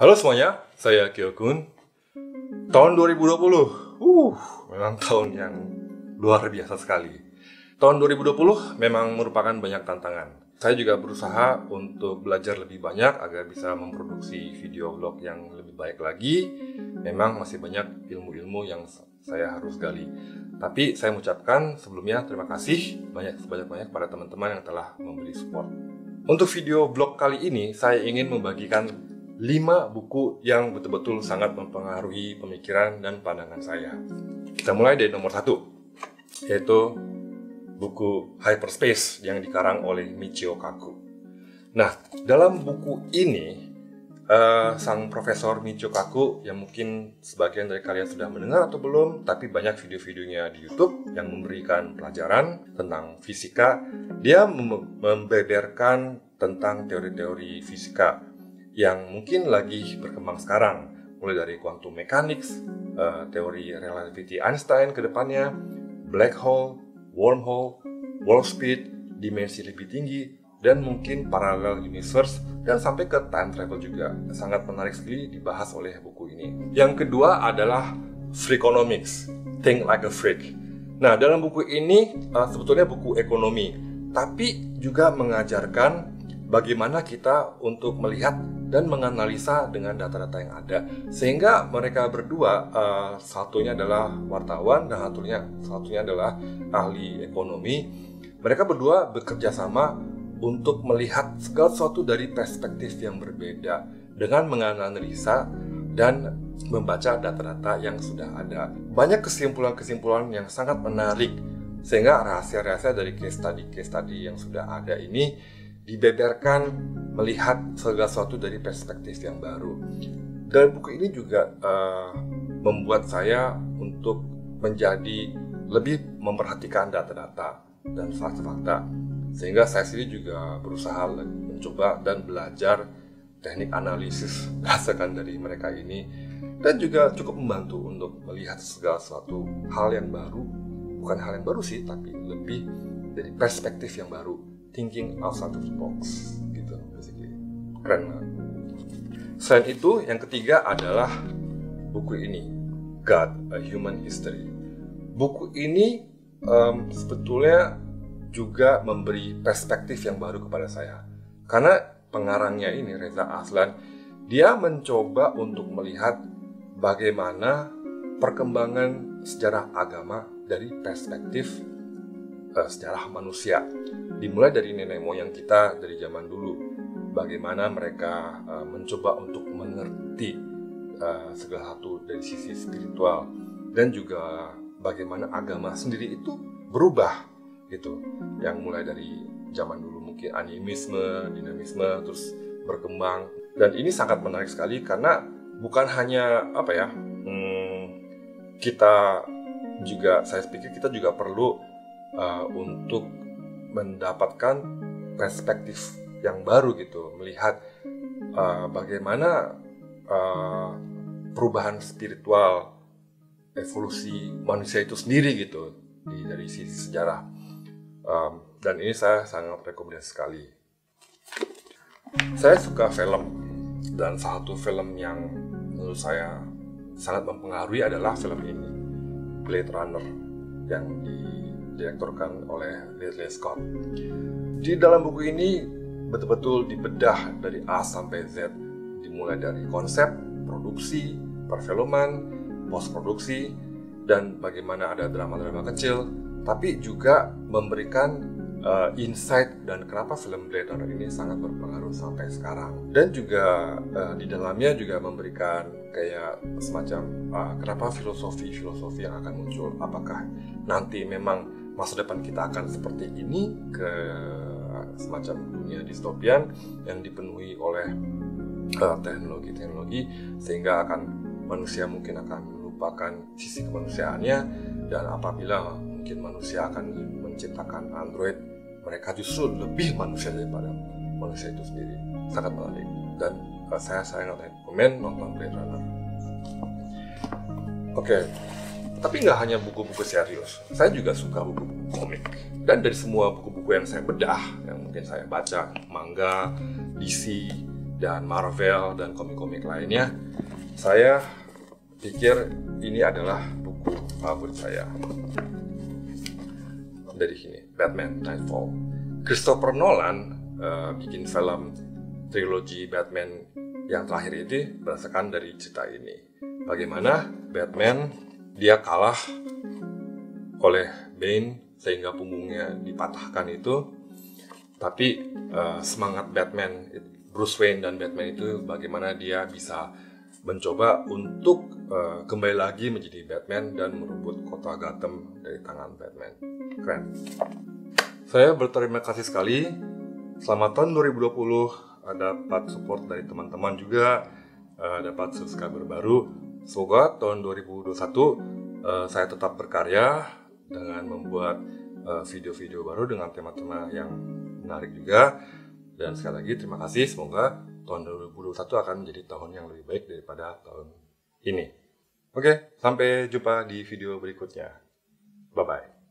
Halo semuanya, saya Kyo-kun. Tahun 2020, memang tahun yang luar biasa sekali. Tahun 2020 memang merupakan banyak tantangan. Saya juga berusaha untuk belajar lebih banyak agar bisa memproduksi video vlog yang lebih baik lagi. Memang masih banyak ilmu-ilmu yang saya harus gali. Tapi saya mengucapkan sebelumnya terima kasih sebanyak-banyak pada teman-teman yang telah memberi support. Untuk video vlog kali ini, saya ingin membagikan 5 buku yang betul-betul sangat mempengaruhi pemikiran dan pandangan saya. Kita mulai dari nomor 1, yaitu buku Hyperspace yang dikarang oleh Michio Kaku. Nah, dalam buku ini, sang profesor Michio Kaku, yang mungkin sebagian dari kalian sudah mendengar atau belum, tapi banyak video-videonya di YouTube yang memberikan pelajaran tentang fisika. Dia membeberkan tentang teori-teori fisika yang mungkin lagi berkembang sekarang, mulai dari quantum mechanics, teori relativity Einstein ke depannya, black hole, wormhole, warp speed, dimensi lebih tinggi, dan mungkin parallel universe, dan sampai ke time travel juga. Sangat menarik sekali dibahas oleh buku ini. Yang kedua adalah Freakonomics, Think Like a Freak. Nah, dalam buku ini sebetulnya buku ekonomi, tapi juga mengajarkan bagaimana kita untuk melihat dan menganalisa dengan data-data yang ada. Sehingga mereka berdua, satunya adalah wartawan dan satunya adalah ahli ekonomi. Mereka berdua bekerja sama untuk melihat segala sesuatu dari perspektif yang berbeda dengan menganalisa dan membaca data-data yang sudah ada. Banyak kesimpulan-kesimpulan yang sangat menarik, sehingga rahasia-rahasia dari case study yang sudah ada ini dibeberkan melihat segala sesuatu dari perspektif yang baru. Dan buku ini juga membuat saya untuk menjadi lebih memperhatikan data-data dan fakta-fakta. Sehingga saya sendiri juga berusaha mencoba dan belajar teknik analisis berdasarkan dari mereka ini, dan juga cukup membantu untuk melihat segala sesuatu hal yang baru, bukan hal yang baru sih, tapi lebih dari perspektif yang baru, thinking outside of the box gitu, basically. Keren banget. Selain itu, yang ketiga adalah buku ini, God, A Human History. Buku ini sebetulnya juga memberi perspektif yang baru kepada saya. Karena pengarangnya ini, Reza Aslan, dia mencoba untuk melihat bagaimana perkembangan sejarah agama dari perspektif sejarah manusia. Dimulai dari nenek moyang kita dari zaman dulu, bagaimana mereka mencoba untuk mengerti segala satu dari sisi spiritual, dan juga bagaimana agama sendiri itu berubah gitu, yang mulai dari zaman dulu mungkin animisme, dinamisme, terus berkembang. Dan ini sangat menarik sekali karena bukan hanya saya pikir kita juga perlu untuk mendapatkan perspektif yang baru gitu, melihat bagaimana perubahan spiritual, evolusi manusia itu sendiri gitu dari sisi sejarah. Dan ini saya sangat rekomendasi sekali. Saya suka film, dan salah satu film yang menurut saya sangat mempengaruhi adalah film ini, Blade Runner, yang didirektorkan oleh Ridley Scott. Di dalam buku ini betul-betul dibedah dari A sampai Z, dimulai dari konsep, produksi, perfilman, post-produksi, dan bagaimana ada drama-drama kecil, tapi juga memberikan insight dan kenapa film Blade Runner ini sangat berpengaruh sampai sekarang. Dan juga di dalamnya juga memberikan kayak semacam kenapa filosofi yang akan muncul. Apakah nanti memang masa depan kita akan seperti ini, ke semacam dunia distopian yang dipenuhi oleh teknologi sehingga manusia mungkin akan melupakan sisi kemanusiaannya, dan apabila mungkin manusia akan menciptakan android, mereka justru lebih manusia daripada manusia itu sendiri. Sangat menarik, dan saya sangat rekomen nonton Blade Runner. Oke. Tapi nggak hanya buku-buku serius, saya juga suka buku-buku komik. Dan dari semua buku-buku yang saya bedah, yang mungkin saya baca, manga, DC, dan Marvel dan komik-komik lainnya, saya pikir ini adalah buku favorit saya. Dari sini, Batman Nightfall. Christopher Nolan bikin film trilogi Batman yang terakhir ini berdasarkan dari cerita ini. Bagaimana Batman dia kalah oleh Bane sehingga punggungnya dipatahkan itu, tapi semangat Batman, Bruce Wayne dan Batman itu bagaimana dia bisa mencoba untuk kembali lagi menjadi Batman dan merebut kota Gotham dari tangan Batman. Keren. Saya berterima kasih sekali. Selamat tahun 2020. Dapat support dari teman-teman juga, dapat subscriber baru. Semoga tahun 2021 saya tetap berkarya dengan membuat video-video baru dengan tema-tema yang menarik juga. Dan sekali lagi terima kasih. Semoga tahun 2021 akan menjadi tahun yang lebih baik daripada tahun ini. Oke, sampai jumpa di video berikutnya. Bye-bye.